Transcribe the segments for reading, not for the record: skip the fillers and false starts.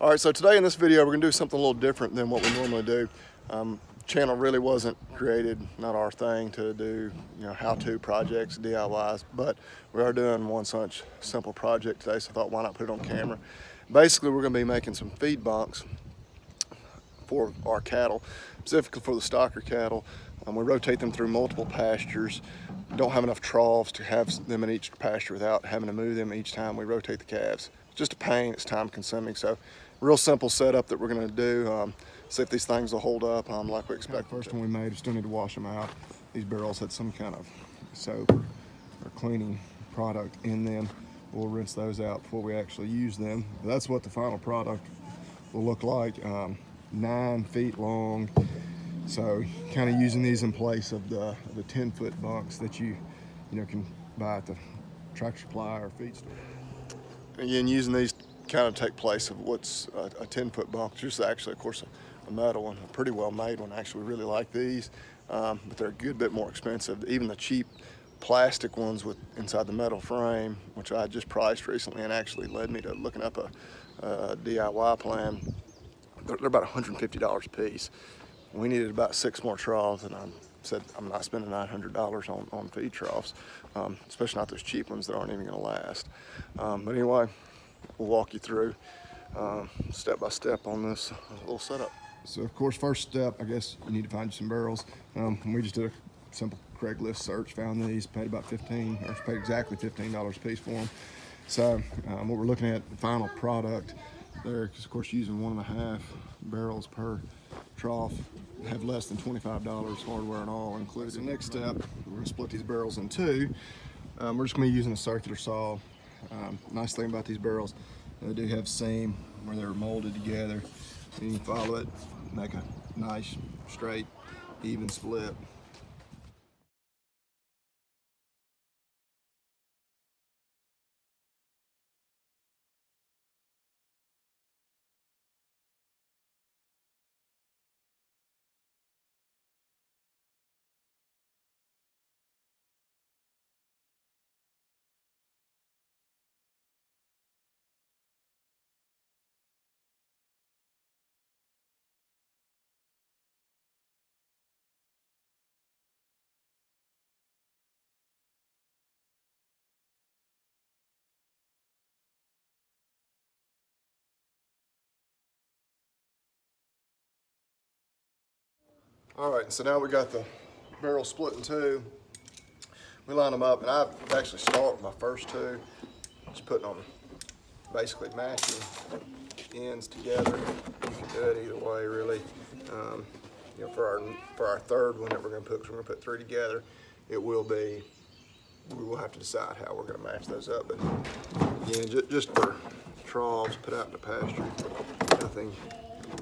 All right, so today in this video, we're gonna do something a little different than what we normally do. Channel really wasn't created, not our thing to do, how-to projects, DIYs, but we are doing one such simple project today, so I thought why not put it on camera. Basically, we're gonna be making some feed bunks for our cattle, specifically for the stocker cattle. We rotate them through multiple pastures. Don't have enough troughs to have them in each pasture without having to move them each time we rotate the calves. It's just a pain, it's time consuming. So real simple setup that we're gonna do. See if these things will hold up like we expect. The first one we made, we still need to wash them out. These barrels had some kind of soap or cleaning product in them. We'll rinse those out before we actually use them. That's what the final product will look like. 9 feet long. So kind of using these in place of the 10-foot bunks that you can buy at the tractor supply or feed store. Again, using these kind of take place of what's a 10-foot bunk, which is actually, of course, a metal one, a pretty well made one. Actually, we really like these, but they're a good bit more expensive. Even the cheap plastic ones with inside the metal frame, which I just priced recently and actually led me to looking up a DIY plan. They're about $150 a piece. We needed about 6 more troughs, and I said I'm not spending $900 on feed troughs, especially not those cheap ones that aren't even going to last. But anyway, we'll walk you through step by step on this little setup. So of course, first step, I guess you need to find you some barrels. We just did a simple Craigslist search, found these, paid about paid exactly $15 a piece for them. So what we're looking at, the final product there, because of course using 1.5 barrels per trough, have less than $25 hardware and all included. So next step, we're gonna split these barrels in two. We're just gonna be using a circular saw. Nice thing about these barrels, they do have seam where they're molded together. You can follow it, make a nice, straight, even split. All right, so now we got the barrel split in two. We line them up, and I actually start with my first two, just putting them, basically matching ends together. You can do it either way, really. For our third one that we're going to put, because we're going to put 3 together, we will have to decide how we're going to match those up. But again, just for troughs put out in the pasture, nothing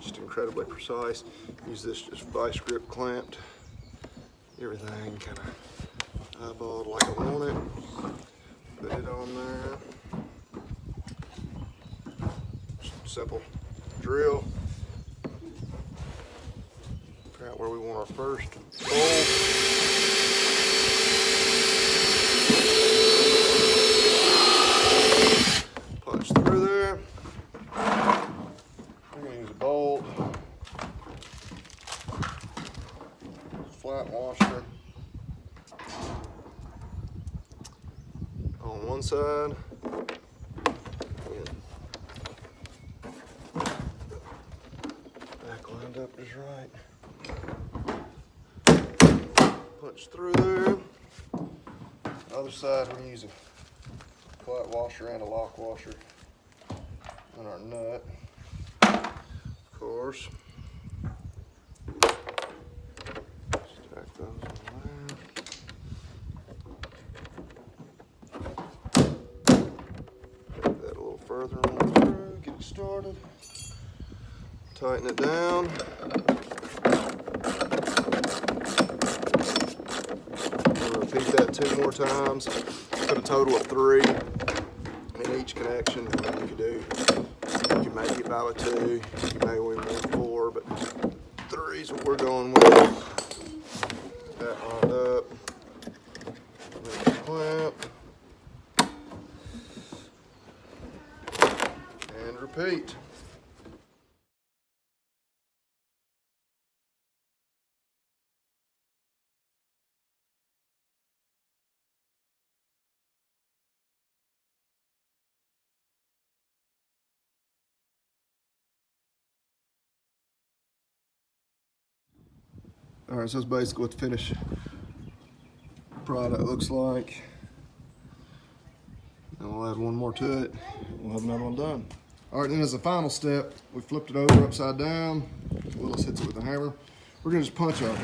just incredibly precise. Use this just vice grip clamped. Everything kind of eyeballed like I want it. Put it on there. Just simple drill. Figure out where we want our first bowl. Punch through there. We're going to use a bolt, flat washer on one side, back lined up just right. Punch through there. Other side, we're going to use a flat washer and a lock washer on our nut. Of course. Stack those in there. Take that a little further on through, get it started. Tighten it down. We'll repeat that 2 more times. Put a total of 3 in each connection. You can maybe get by with 2, you may only want 4, but 3 is what we're going with. That lined up. Clamp. And repeat. All right, so that's basically what the finished product looks like. And we'll add one more to it. We'll have another one done. All right, then as a final step, we flipped it over upside down. Willis hits it with a hammer. We're gonna just punch a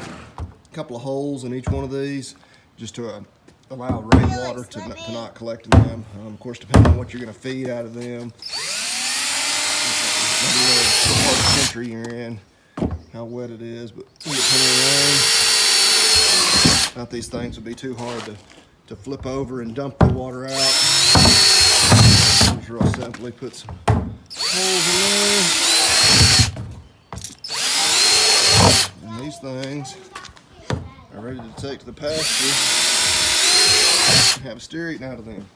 couple of holes in each one of these just to allow rainwater to not collect in them. Of course, depending on what you're gonna feed out of them, maybe the part of the country you're in, how wet it is, but we get plenty of rain. Now these things would be too hard to flip over and dump the water out. Just real simply put some holes in there. And these things are ready to take to the pasture and have a steer eaten out of them.